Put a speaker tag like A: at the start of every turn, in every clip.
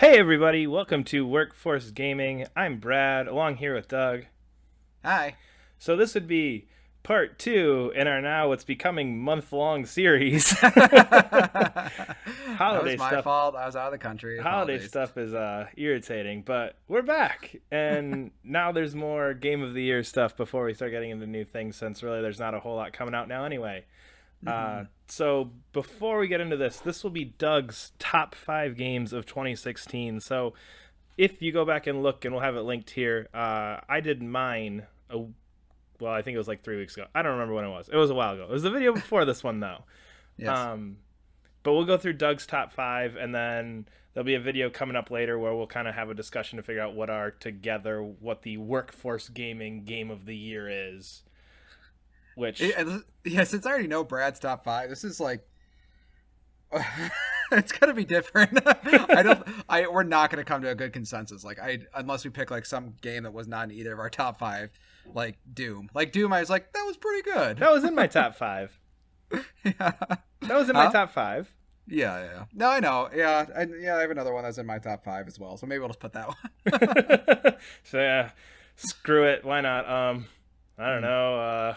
A: Hey everybody, welcome to Workforce Gaming. I'm Brad, along here with Doug.
B: Hi.
A: So this would be part two in our now what's becoming month-long series.
B: That
A: holiday
B: was my
A: stuff
B: fault. I was out of the country.
A: holiday
B: Apologies.
A: stuff is irritating, but we're back. And now there's more game of the year stuff before we start getting into new things, since really there's not a whole lot coming out now anyway.
B: Hmm.
A: So before we get into this will be Doug's top 5 games of 2016. So if you go back and look, and we'll have it linked here, I did mine. Well, I think it was like 3 weeks ago. I don't remember when it was. It was a while ago. It was the video before this one, though.
B: Yes.
A: Um, but we'll go through Doug's top 5, and then there'll be a video coming up later where we'll kind of have a discussion to figure out what the workforce gaming game of the year is. Which
B: Yeah, since I already know Brad's top five, this is like it's gonna be different. We're not gonna come to a good consensus. Unless we pick like some game that was not in either of our top five, like Doom. Like Doom, I was like, that was pretty good.
A: that was in my top 5.
B: Yeah.
A: That was in my
B: Huh?
A: top 5.
B: Yeah. No, I know. I have another one that's in my top five as well. So maybe we'll just put that
A: So yeah, screw it. Why not? I don't
B: one.
A: know.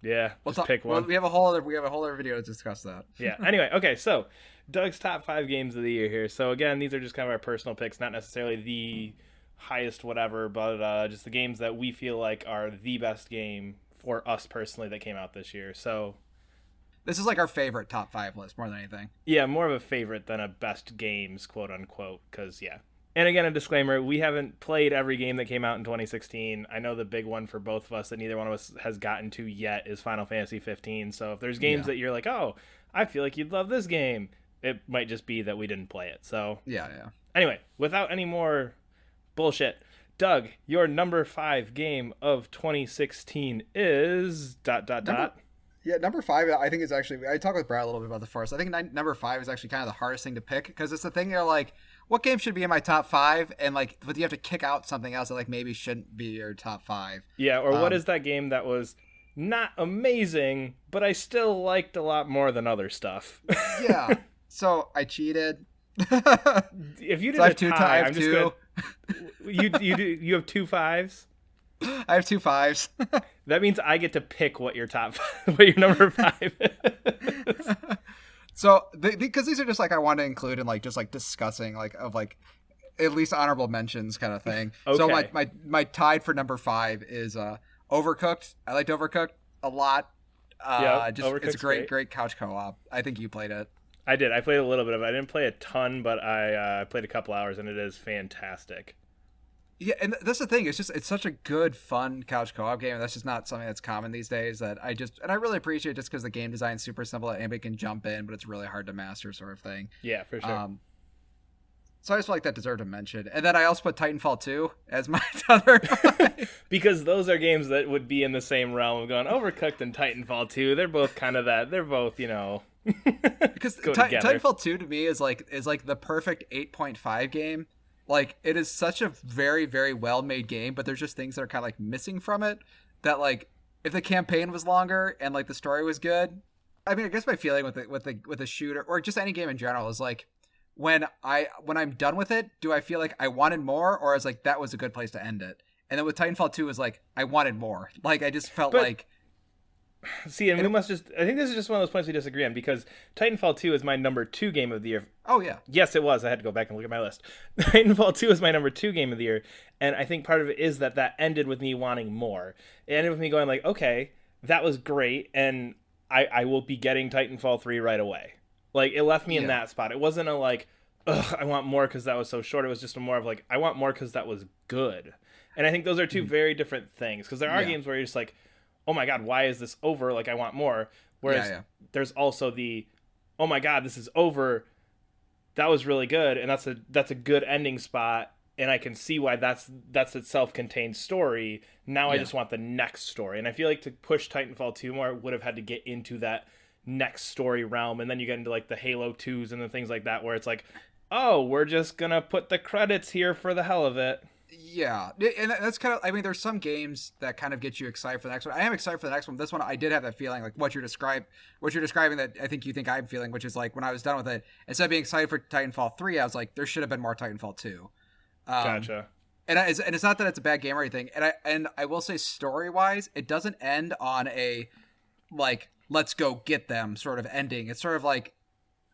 A: Yeah,
B: We'll
A: just
B: talk.
A: pick
B: Well,
A: one.
B: we have a whole other video to discuss that.
A: Yeah. Anyway, okay. So Doug's top 5 games of the year here. So again, these are just kind of our personal picks, not necessarily the highest whatever, but just the games that we feel like are the best game for us personally that came out this year. So
B: This is like our favorite top five list more than anything.
A: yeah, more of a favorite than a best games, quote unquote. Because yeah. And again, a disclaimer: we haven't played every game that came out in 2016. I know the big one for both of us that neither one of us has gotten to yet is Final Fantasy 15. So if there's games
B: Yeah.
A: that you're like, oh, I feel like you'd love this game, it might just be that we didn't play it. So
B: Yeah.
A: anyway, without any more bullshit, Doug, your number 5 game of 2016 is dot dot
B: Number
A: dot.
B: yeah, number five. I think is actually. I talked with Brad a little bit about the first. I think number five is actually kind of the hardest thing to pick because it's the thing. You're like, what game should be in my top five? And like, but you have to kick out something else that like maybe shouldn't be your top five.
A: Yeah, or what
B: Um,
A: is that game that was not amazing, but I still liked a lot more than other stuff?
B: yeah. So I cheated. So
A: If you did
B: I
A: a
B: have two. I
A: tie,
B: have
A: I'm just
B: two.
A: gonna you have 2 5s.
B: I have two fives.
A: That means I get to pick what your top what your number 5 is.
B: So because these are just like I want to include in like just like discussing like of like at least honorable mentions kind of thing. So
A: Okay.
B: my tied for number five is Overcooked. I liked Overcooked a lot.
A: Yeah,
B: Just it's a
A: Overcooked's
B: great
A: great.
B: great couch co-op. I think you played it.
A: I did. I played a little bit of it. I didn't play a ton, but I played a couple hours, and it is fantastic.
B: Yeah, and that's the thing. It's such a good fun couch co-op game, and that's just not something that's common these days. That I really appreciate just because the game design is super simple. That anybody can jump in, but it's really hard to master, sort of thing.
A: Yeah, for sure.
B: Um, so I just feel like that deserved a mention. And then I also put Titanfall 2 as my other.
A: Because those are games that would be in the same realm of going Overcooked and Titanfall 2. They're both kind of that. They're both,
B: Because
A: go together.
B: Titanfall 2 to me is like the perfect 8.5 game. Like it is such a very very well made game, but there's just things that are kind of like missing from it. That like if the campaign was longer and like the story was good. I mean, I guess my feeling with the shooter or just any game in general is like when I'm done with it, do I feel like I wanted more or is like that was a good place to end it? And then with Titanfall 2 is like I wanted more. Like I just felt
A: But
B: like
A: see, and we
B: it,
A: must just. I think this is just one of those points we disagree on because Titanfall 2 is my number 2 game of the year.
B: oh yeah.
A: Yes, it was. I had to go back and look at my list. Titanfall 2 is my number 2 game of the year, and I think part of it is that ended with me wanting more. It ended with me going like, okay, that was great, and I will be getting Titanfall 3 right away. Like it left me in
B: Yeah.
A: that spot. It wasn't a like, ugh, I want more because that was so short. It was just a more of like, I want more because that was good. And I think those are two very different things because there are
B: Yeah.
A: games where you're just like, oh my god, why is this over? Like I want more. Whereas
B: Yeah.
A: there's also the, oh my god, this is over. That was really good, and that's a good ending spot. And I can see why that's a self-contained story. Now I
B: Yeah.
A: just want the next story, and I feel like to push Titanfall 2 more would have had to get into that next story realm, and then you get into like the Halo 2s and the things like that, where it's like, oh, we're just gonna put the credits here for the hell of it.
B: Yeah, and that's kind of. I mean, there's some games that kind of get you excited for the next one. I am excited for the next one. This one, I did have that feeling, like what you're describing that I think you think I'm feeling, which is like when I was done with it, instead of being excited for Titanfall 3, I was like, there should have been more Titanfall 2.
A: Gotcha.
B: And it's not that it's a bad game or anything. And I will say, story wise, it doesn't end on a like let's go get them sort of ending. It's sort of like,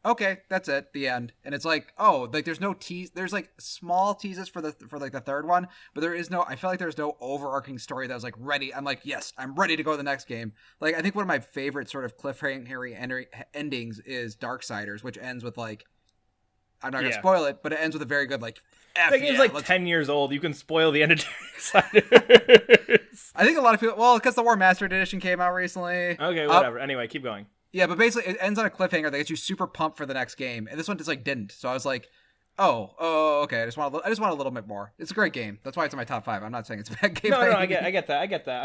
B: okay, that's it, the end. And it's like, oh, like there's no tease. There's like small teases for like the third one, but there is no. I feel like there's no overarching story that was like ready. I'm like, yes, I'm ready to go to the next game. Like I think one of my favorite sort of cliffhanger endings is Darksiders, which ends with like, I'm not gonna spoil it, but it ends with a very good like.
A: That game's like 10 years old. You can spoil the end of Darksiders.
B: I think a lot of people, well, because the War Mastered Edition came out recently.
A: Okay, whatever. Anyway, keep going.
B: Yeah, but basically it ends on a cliffhanger that gets you super pumped for the next game, and this one just like didn't. So I was like, oh, okay. I just want a little bit more. It's a great game. That's why it's in my top 5. I'm not saying it's a bad game.
A: No, I get that.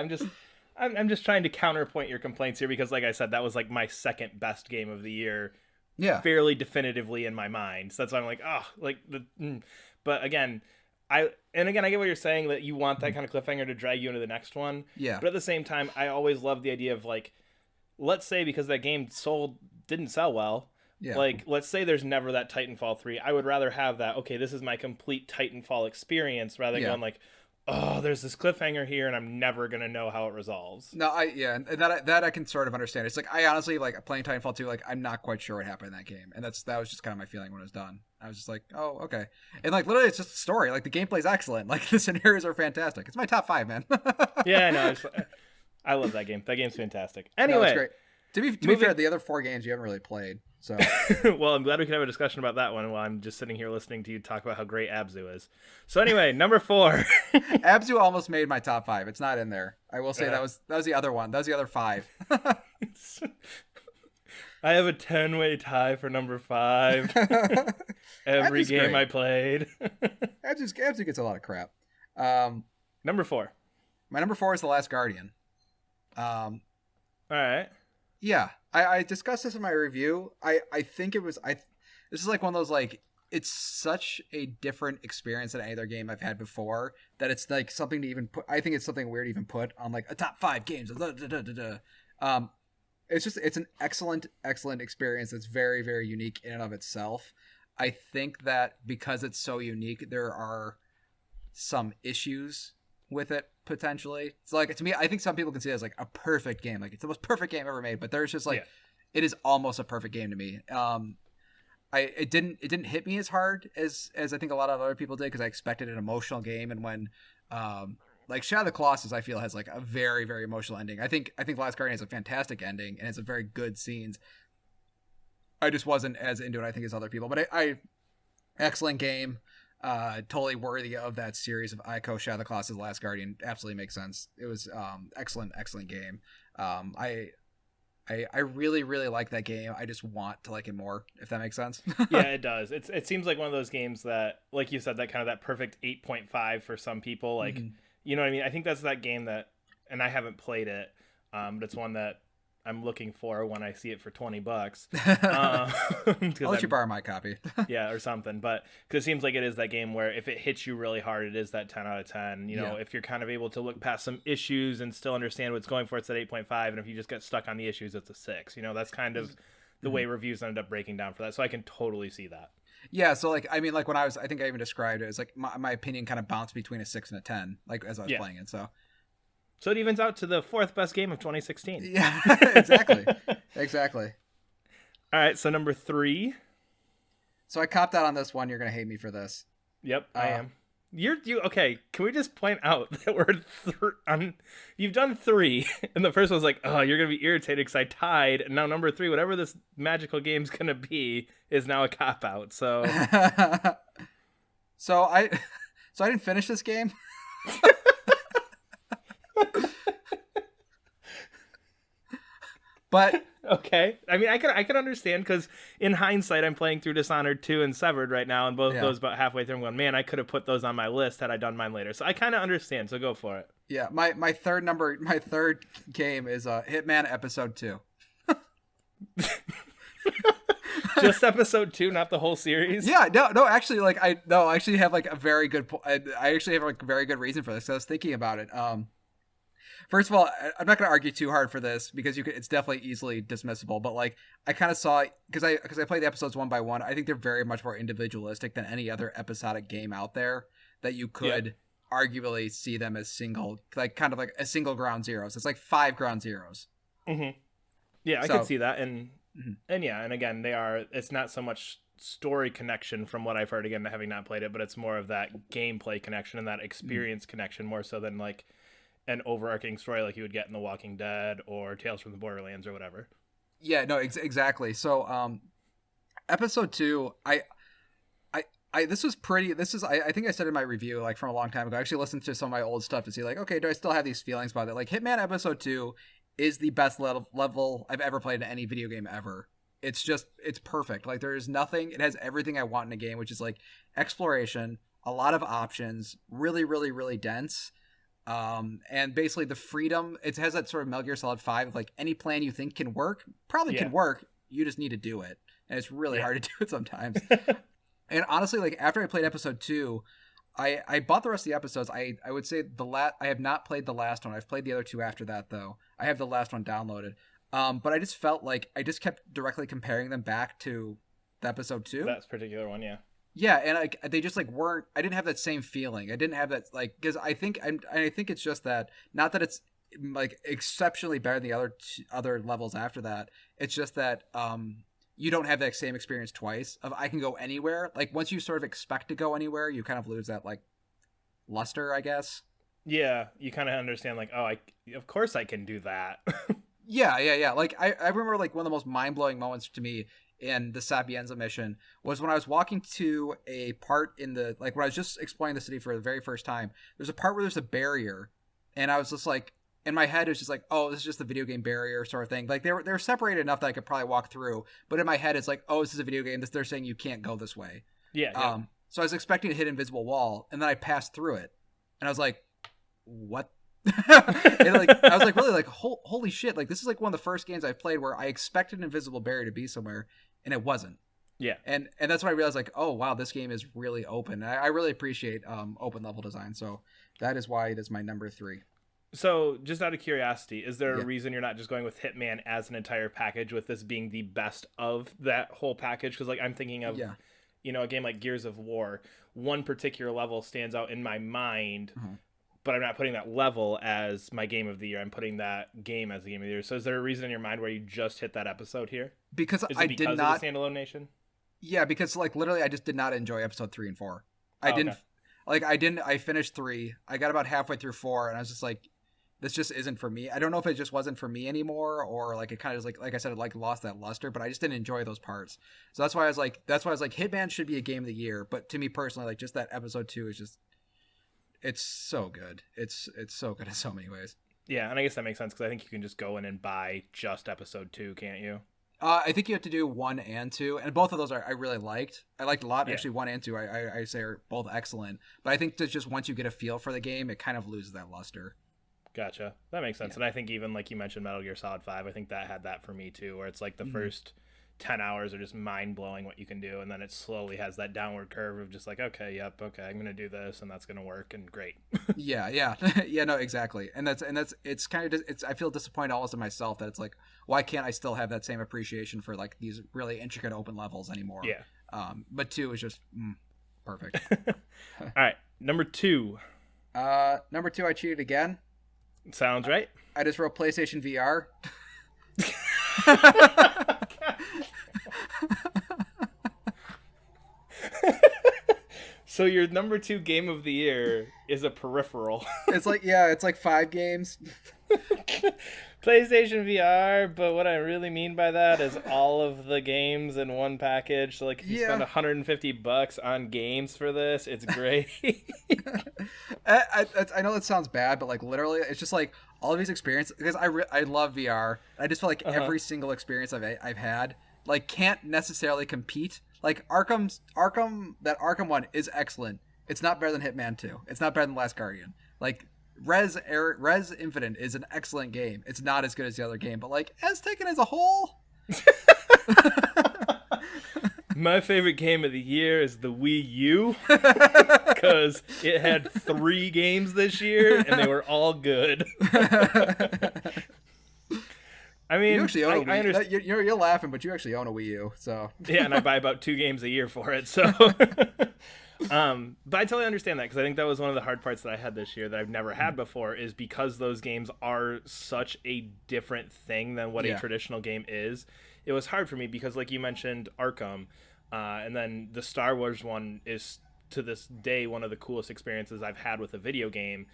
A: I'm just trying to counterpoint your complaints here because, like I said, that was like my second best game of the year.
B: Yeah,
A: fairly definitively in my mind. So that's why I'm like, But again, I get what you're saying, that you want that kind of cliffhanger to drag you into the next one.
B: Yeah.
A: But at the same time, I always love the idea of like, let's say because that game didn't sell well.
B: Yeah.
A: Like, let's say there's never that Titanfall 3. I would rather have that, okay, this is my complete Titanfall experience rather than going like, oh, there's this cliffhanger here and I'm never going to know how it resolves.
B: No, and that I can sort of understand. It's like, I honestly, like, playing Titanfall 2, like, I'm not quite sure what happened in that game. And that was just kind of my feeling when it was done. I was just like, oh, okay. And, like, literally, it's just a story. Like, the gameplay's excellent. Like, the scenarios are fantastic. It's my top 5, man.
A: Yeah, no, I love that game. That game's fantastic. Anyway.
B: No, it's great. To be fair, the other 4 games you haven't really played. So,
A: well, I'm glad we can have a discussion about that one while I'm just sitting here listening to you talk about how great Abzu is. So anyway, number 4.
B: Abzu almost made my top 5. It's not in there. I will say that was the other one. That was the other 5.
A: I have a 10-way tie for number 5. Every game I played.
B: Abzu gets a lot of crap.
A: Number 4.
B: My number 4 is The Last Guardian.
A: All right.
B: Yeah, I discussed this in my review. I think it was this is like one of those, like, it's such a different experience than any other game I've had before that it's like something to even put. I think it's something weird to even put on like a top 5 games. It's an excellent experience that's very, very unique in and of itself. I think that because it's so unique, there are some issues with it potentially. It's like, to me, I think some people can see it as like a perfect game, like it's the most perfect game ever made, but there's just like it is almost a perfect game to me. It didn't hit me as hard as I think a lot of other people did, because I expected an emotional game, and when like Shadow of the Colossus, I feel, has like a very, very emotional ending. I think Last Guardian has a fantastic ending and it's a very good scenes. I just wasn't as into it, I think, as other people, but I excellent game. Totally worthy of that series of Ico, Shadow of the Colossus, Last Guardian. Absolutely makes sense. It was excellent game. I really, really like that game. I just want to like it more, if that makes sense.
A: Yeah, it does. It seems like one of those games that, like you said, that kind of that perfect 8.5 for some people. Like, you know what I mean? I think that's that game that, and I haven't played it, but it's one that I'm looking for when I see it for $20.
B: I'll let you borrow my copy.
A: Yeah, or something. But because it seems like it is that game where if it hits you really hard, it is that 10 out of 10. You know, if you're kind of able to look past some issues and still understand what's going for, it's at 8.5. And if you just get stuck on the issues, it's a 6. You know, that's kind of the way reviews ended up breaking down for that. So I can totally see that.
B: Yeah, so like, I mean, like when I think I even described it as like my opinion kind of bounced between a 6 and a 10, like as I was playing it. So
A: it evens out to the 4th best game of 2016.
B: Yeah, exactly. Exactly.
A: All right, so number 3.
B: So I copped out on this one. You're going to hate me for this.
A: Yep, I am. You okay, can we just point out that you've done 3, and the first one's like, oh, you're going to be irritated because I tied, and now number 3, whatever this magical game's going to be, is now a cop-out, so...
B: So I didn't finish this game. But
A: okay, I mean, I can understand, because in hindsight, I'm playing through Dishonored 2 and Severed right now, and both of those about halfway through. I'm going, man, I could have put those on my list had I done mine later. So I kind of understand. So go for it.
B: Yeah, my third game is Hitman Episode 2.
A: Just episode 2, not the whole series?
B: Yeah, no, actually, like I actually have like a very good. I actually have like a very good reason for this. So I was thinking about it. First of all, I'm not going to argue too hard for this because it's definitely easily dismissible. But like, I kind of saw because I played the episodes one by one. I think they're very much more individualistic than any other episodic game out there that you could arguably see them as single, like kind of like a single ground zeros. It's like 5 ground zeros.
A: Mm-hmm. Yeah, I could see that, and yeah, and again, it's not so much story connection from what I've heard, again, having not played it, but it's more of that gameplay connection and that experience connection more so than like an overarching story like you would get in The Walking Dead or Tales from the Borderlands or whatever.
B: Yeah, no, exactly. So, episode 2, this was pretty. This is I think I said in my review like from a long time ago. I actually listened to some of my old stuff to see like, okay, do I still have these feelings about it? Like Hitman Episode 2 is the best level I've ever played in any video game ever. It's perfect. Like there is nothing. It has everything I want in a game, which is like exploration, a lot of options, really, really, really dense. And basically the freedom. It has that sort of Metal Gear Solid 5 of like any plan you think can work probably can work. You just need to do it, and it's really hard to do it sometimes. And honestly, like after I played episode 2, I bought the rest of the episodes. I would say I have not played the last one. I've played the other 2 after that though. I have the last one downloaded. But I just felt like I just kept directly comparing them back to the episode 2.
A: That particular one, yeah.
B: Yeah, and like they just like weren't. I didn't have that same feeling. I didn't have that like because I think it's just that not that it's like exceptionally better than the other levels after that. It's just that you don't have that same experience twice of I can go anywhere. Like once you sort of expect to go anywhere, you kind of lose that like luster, I guess.
A: Yeah, you kind of understand like, oh, of course I can do that.
B: Yeah. Like I remember like one of the most mind-blowing moments to me in the Sapienza mission was when I was walking to a part in the like when I was just exploring the city for the very first time. There's a part where there's a barrier, and I was just like in my head it was just like, oh, this is just the video game barrier sort of thing. Like they were separated enough that I could probably walk through, but in my head it's like, oh, this is a video game. They're saying you can't go this way.
A: Yeah.
B: So I was expecting to hit an invisible wall, and then I passed through it, and I was like, what? And like I was like really like holy shit, like this is like one of the first games I've played where I expected an invisible barrier to be somewhere and it wasn't.
A: Yeah.
B: And that's when I realized like, oh wow, this game is really open. I really appreciate open level design, so that is why it is my number 3.
A: So just out of curiosity, is there a reason you're not just going with Hitman as an entire package, with this being the best of that whole package? Because like I'm thinking of a game like Gears of War, one particular level stands out in my mind, but I'm not putting that level as my game of the year. I'm putting that game as the game of the year. So is there a reason in your mind where you just hit that episode here?
B: Because
A: I did not of the standalone nation.
B: Yeah, because like literally I just did not enjoy episode 3 and 4. I finished 3. I got about halfway through 4 and I was just like, this just isn't for me. I don't know if it just wasn't for me anymore, or like it kind of like I said, it like lost that luster, but I just didn't enjoy those parts. So that's why I was like Hitman should be a game of the year. But to me personally, like just that episode 2 is just, it's so good. It's so good in so many ways.
A: Yeah, and I guess that makes sense because I think you can just go in and buy just episode 2, can't you?
B: I think you have to do 1 and 2, and both of those I really liked. I liked a lot. Actually, 1 and 2 I say are both excellent. But I think that just once you get a feel for the game, it kind of loses that luster.
A: Gotcha. That makes sense. Yeah. And I think even like you mentioned Metal Gear Solid 5, I think that had that for me too, where it's like the first 10 hours are just mind-blowing what you can do, and then it slowly has that downward curve of just like, okay, I'm gonna do this and that's gonna work, and great.
B: yeah no, exactly. And it's kind of, I feel disappointed almost in myself that it's like, why can't I still have that same appreciation for like these really intricate open levels anymore? But 2 is just perfect.
A: All right, number 2.
B: Number 2, I cheated again.
A: Sounds right.
B: I just wrote PlayStation VR.
A: So your number 2 game of the year is a peripheral.
B: It's like 5 games.
A: PlayStation VR, but what I really mean by that is all of the games in one package. So like if you spend $150 on games for this, it's great.
B: I know that sounds bad, but like literally it's just like all of these experiences, because I love VR. I just feel like every single experience I've had like can't necessarily compete. Like Arkham one is excellent. It's not better than Hitman 2. It's not better than Last Guardian. Like Res Infinite is an excellent game. It's not as good as the other game, but like as taken as a whole,
A: My favorite game of the year is the Wii U because it had 3 games this year and they were all good. I
B: You
A: mean,
B: actually own a
A: I
B: Wii.
A: understand.
B: You're laughing, but you actually own a Wii U. So
A: Yeah, and I buy about 2 games a year for it. So, but I totally understand that because I think that was one of the hard parts that I had this year that I've never had before is because those games are such a different thing than what a
B: yeah,
A: traditional game is. It was hard for me because, like you mentioned, Arkham, and then the Star Wars one is to this day one of the coolest experiences I've had with a video game,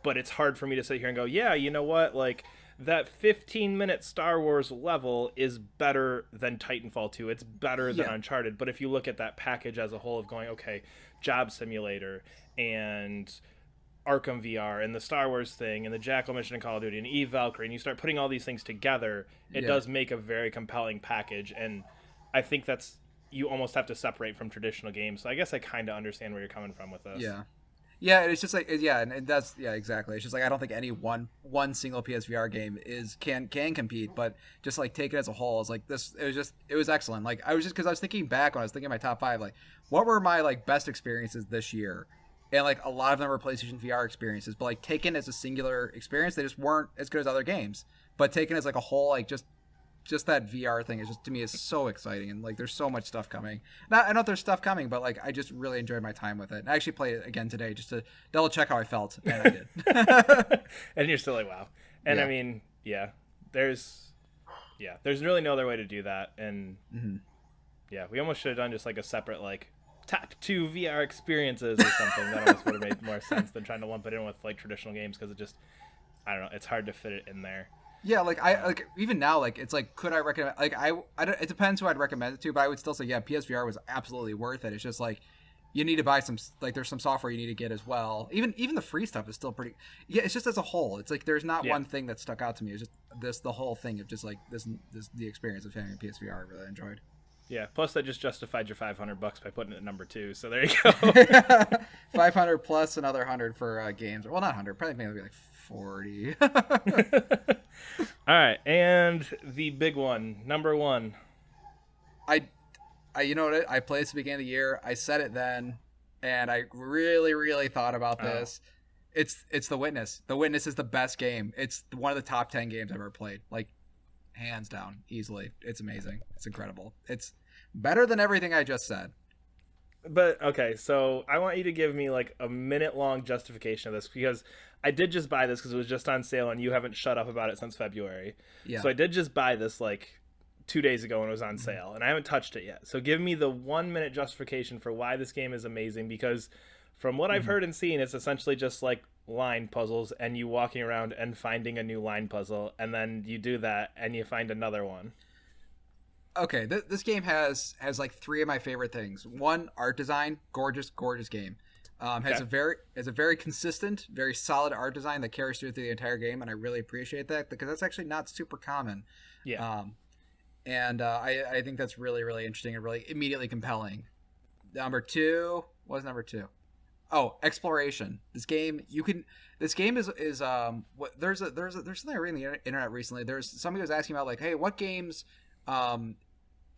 A: but it's hard for me to sit here and go, yeah, you know what? Like that 15-minute Star Wars level is better than Titanfall 2. It's better than
B: yeah,
A: Uncharted. But if you look at that package as a whole of going, okay, Job Simulator and Arkham VR and the Star Wars thing and the Jackal mission in Call of Duty and Eve Valkyrie, and you start putting all these things together, it
B: yeah,
A: does make a very compelling package. And I think that's you almost have to separate from traditional games. So I guess I kind of understand where you're coming from with this.
B: yeah. Yeah, it's just like yeah, and that's yeah, exactly. It's just like I don't think any one single PSVR game can compete, but just like take it as a whole, it's like this. It was excellent. Like I was just because I was thinking back when I was thinking my top 5, like what were my like best experiences this year, and like a lot of them were PlayStation VR experiences, but like taken as a singular experience, they just weren't as good as other games. But taken as like a whole, like just that VR thing is just to me is so exciting, and like there's so much stuff coming. Not I know there's stuff coming, but like I just really enjoyed my time with it. And I actually played it again today just to double check how I felt, and I did.
A: And you're still like, wow. And I
B: Yeah.
A: mean, there's really no other way to do that. And
B: Mm-hmm.
A: yeah, we almost should have done just like a separate like top 2 VR experiences or something. That almost would have made more sense than trying to lump it in with like traditional games because it just I don't know, it's hard to fit it in there.
B: Yeah, like I like even now, like it's like could I recommend? Like I don't, it depends who I'd recommend it to, but I would still say yeah, PSVR was absolutely worth it. It's just like you need to buy some like there's some software you need to get as well. Even the free stuff is still pretty. Yeah, it's just as a whole. It's like there's not
A: Yeah.
B: one thing that stuck out to me. It's just the whole thing of just like this the experience of having a PSVR I really enjoyed.
A: Yeah. Plus, that just justified your $500 by putting it at number 2. So there you go.
B: 500 plus another 100 for games. Well, not 100. Probably maybe like 40.
A: All right, and the big one, number 1.
B: I, you know what? I played this at the beginning of the year. I said it then, and I really, really thought about this. It's The Witness. The Witness is the best game. It's one of the top 10 games I've ever played. Like, hands down, easily. It's amazing. It's incredible. It's better than everything I just said.
A: But okay, so I want you to give me like a minute long justification of this because I did just buy this because it was just on sale and you haven't shut up about it since February.
B: Yeah.
A: So I did just buy this like 2 days ago when it was on sale and I haven't touched it yet. So give me the 1 minute justification for why this game is amazing because from what I've heard and seen, it's essentially just like line puzzles and you walking around and finding a new line puzzle and then you do that and you find another one.
B: Okay, this game has like 3 of my favorite things. One, art design, gorgeous game. Has a very consistent, very solid art design that carries through the entire game, and I really appreciate that because that's actually not super common.
A: Yeah.
B: And I think that's really really interesting and really immediately compelling. Number 2 was number 2. Oh, exploration. This game is what there's something I read on the internet recently. There's somebody was asking about like, hey, what games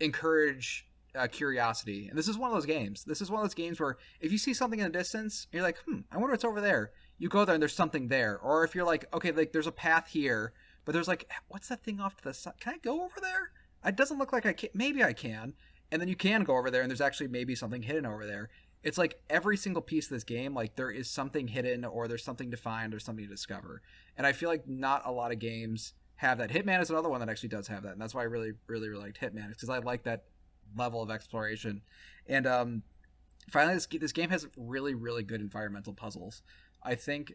B: encourage curiosity, and this is one of those games. This is one of those games where if you see something in the distance, you're like, I wonder what's over there. You go there and there's something there. Or if you're like, okay, like there's a path here, but there's like, what's that thing off to the side? Can I go over there? It doesn't look like I can. Maybe I can. And then you can go over there, and there's actually maybe something hidden over there. It's like every single piece of this game, like there is something hidden, or there's something to find, or something to discover. And I feel like not a lot of games have that. Hitman is another one that actually does have that, and that's why I really, really, really liked Hitman, because I like that level of exploration. And finally, this game has really, really good environmental puzzles. I think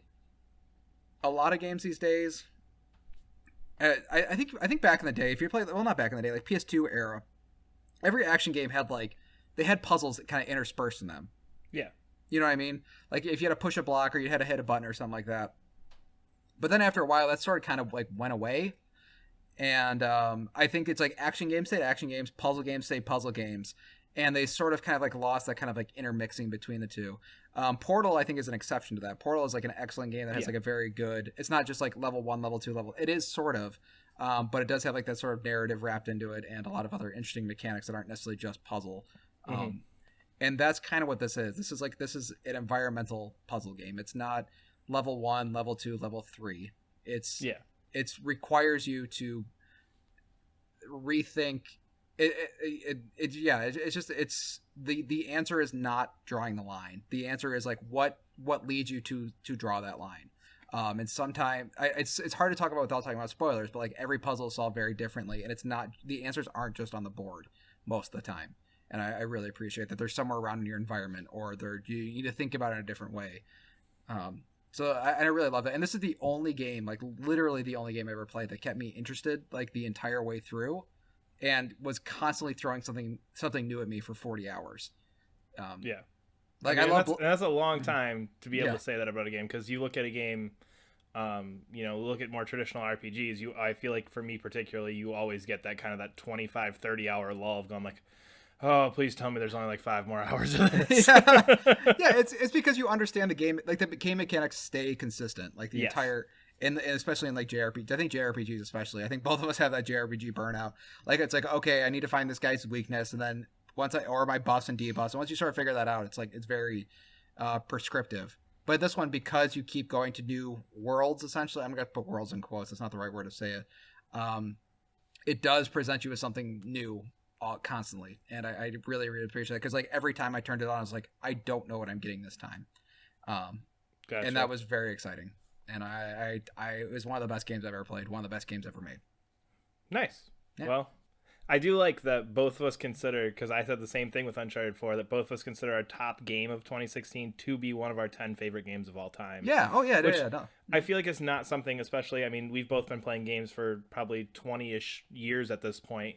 B: a lot of games these days, I think back in the day, if you play, well, not back in the day, like PS2 era, every action game had like they had puzzles that kind of interspersed in them.
A: Yeah.
B: You know what I mean? Like if you had to push a block or you had to hit a button or something like that. But then after a while, that sort of kind of like went away. And I think it's like action games stayed action games, puzzle games stayed puzzle games, and they sort of kind of like lost that kind of like intermixing between the two. Portal, I think, is an exception to that. Portal is like an excellent game that has like a very good. It's not just like level 1, level 2, level. It is sort of, but it does have like that sort of narrative wrapped into it and a lot of other interesting mechanics that aren't necessarily just puzzle.
A: Mm-hmm.
B: And that's kind of what this is. This is an environmental puzzle game. It's not level 1, level 2, level 3. It's requires you to rethink it's just it's the answer is not drawing the line. The answer is like what leads you to draw that line. And sometimes it's hard to talk about without talking about spoilers, but like every puzzle is solved very differently, and it's not, the answers aren't just on the board most of the time. And I really appreciate that there's somewhere around in your environment, or you need to think about it in a different way. So I really love that. And this is the only game, like literally the only game I ever played that kept me interested like the entire way through, and was constantly throwing something new at me for 40 hours. Like I love
A: that's a long time to be able to say that about a game, because you look at a game, look at more traditional RPGs, I feel like for me particularly, you always get that kind of that 25-30 hour lull of going like, oh, please tell me there's only like 5 more hours of this.
B: It's because you understand the game, like the game mechanics stay consistent, like the entire, and especially in like JRPGs. I think JRPGs especially. I think both of us have that JRPG burnout. Like it's like, okay, I need to find this guy's weakness, and then or my buffs and debuffs. And once you sort of figure that out, it's like it's very prescriptive. But this one, because you keep going to new worlds, essentially, I'm gonna put worlds in quotes. That's not the right word to say it. It does present you with something new constantly, and I really appreciate that, because like every time I turned it on, I was like, I don't know what I'm getting this time.
A: Gotcha.
B: And that was very exciting, and I it was one of the best games I've ever played, one of the best games ever made.
A: Nice. Well, I do like that both of us consider, because I said the same thing with Uncharted 4, that both of us consider our top game of 2016 to be one of our 10 favorite games of all time.
B: No.
A: I feel like it's not something, especially, I mean, we've both been playing games for probably 20-ish years at this point.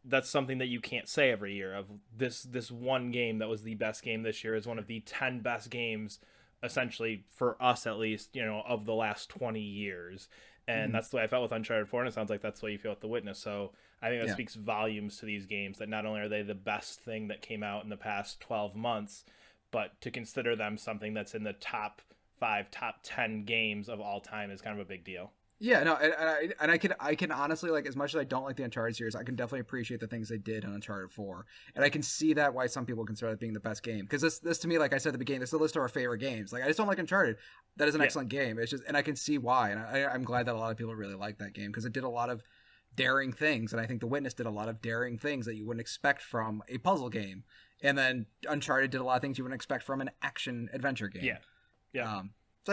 A: That's something that you can't say every year, of this one game that was the best game this year is one of the 10 best games, essentially, for us at least, of the last 20 years. And that's the way I felt with Uncharted 4, and it sounds like that's the way you feel with The Witness. So I think that speaks volumes to these games, that not only are they the best thing that came out in the past 12 months, but to consider them something that's in the top 5, top 10 games of all time is kind of a big deal.
B: Yeah, no, and I can honestly, like, as much as I don't like the Uncharted series, I can definitely appreciate the things they did on Uncharted 4, and I can see that why some people consider it being the best game, because this to me, like I said at the beginning, this is a list of our favorite games. Like, I just don't like Uncharted. That is an excellent game. It's just, and I can see why, and I'm glad that a lot of people really like that game, because it did a lot of daring things, and I think The Witness did a lot of daring things that you wouldn't expect from a puzzle game, and then Uncharted did a lot of things you wouldn't expect from an action adventure game. So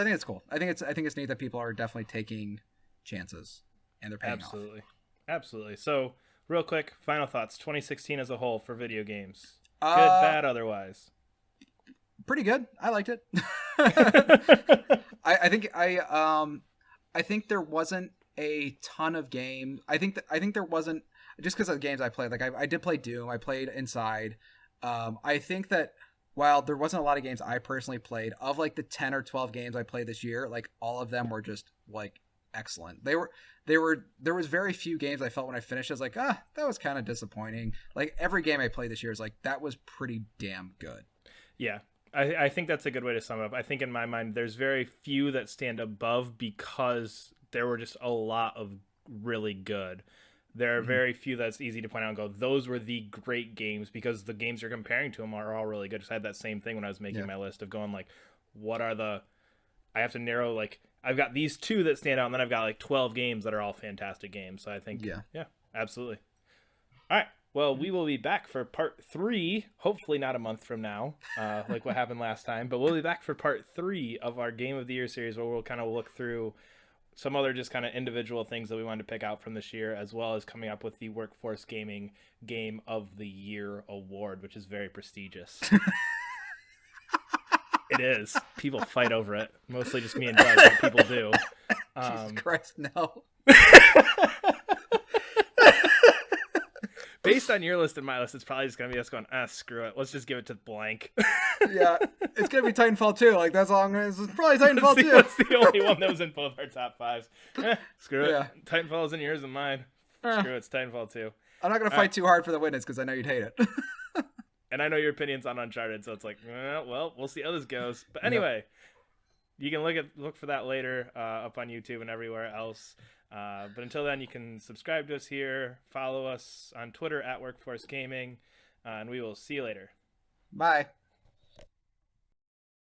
B: I think it's cool. I think it's neat that people are definitely taking chances, and they're paying off.
A: Absolutely. So real quick, final thoughts, 2016 as a whole for video games, good, bad, otherwise.
B: Pretty good. I liked it. I think there wasn't a ton of games. I think there wasn't, just because of the games I played. Like I did play Doom. I played Inside. I think that while there wasn't a lot of games I personally played, of like the 10 or 12 games I played this year, like all of them were just like excellent. There was very few games I felt when I finished, I was like, that was kind of disappointing. Like every game I played this year is like, that was pretty damn good.
A: Yeah. I think that's a good way to sum it up. I think in my mind, there's very few that stand above, because there were just a lot of really good. There are very few that's easy to point out and go, those were the great games, because the games you're comparing to them are all really good. Because I had that same thing when I was making my list of going like, what are the, I have to narrow, like, I've got these 2 that stand out, and then I've got like 12 games that are all fantastic games. So I think, yeah, absolutely. All right. Well, we will be back for part 3, hopefully not a month from now, like what happened last time, but we'll be back for part 3 of our Game of the Year series, where we'll kind of look through some other just kind of individual things that we wanted to pick out from this year, as well as coming up with the Workforce Gaming Game of the Year award, which is very prestigious. It is. People fight over it. Mostly just me and Doug, but people do.
B: Jesus Christ, no.
A: Based on your list and my list, it's probably just going to be us going, screw it. Let's just give it to blank.
B: Yeah, it's going to be Titanfall 2. Like, that's all it's probably Titanfall 2.
A: That's the only one that was in both our top 5s. Screw it. Titanfall is in yours and mine. Screw it. It's Titanfall 2.
B: I'm not going to fight too hard for The Witness, because I know you'd hate it.
A: And I know your opinions on Uncharted, so it's like, well, we'll see how this goes. But anyway, You can look for that later up on YouTube and everywhere else. But until then, you can subscribe to us here, follow us on Twitter at Workforce Gaming, and we will see you later.
B: Bye.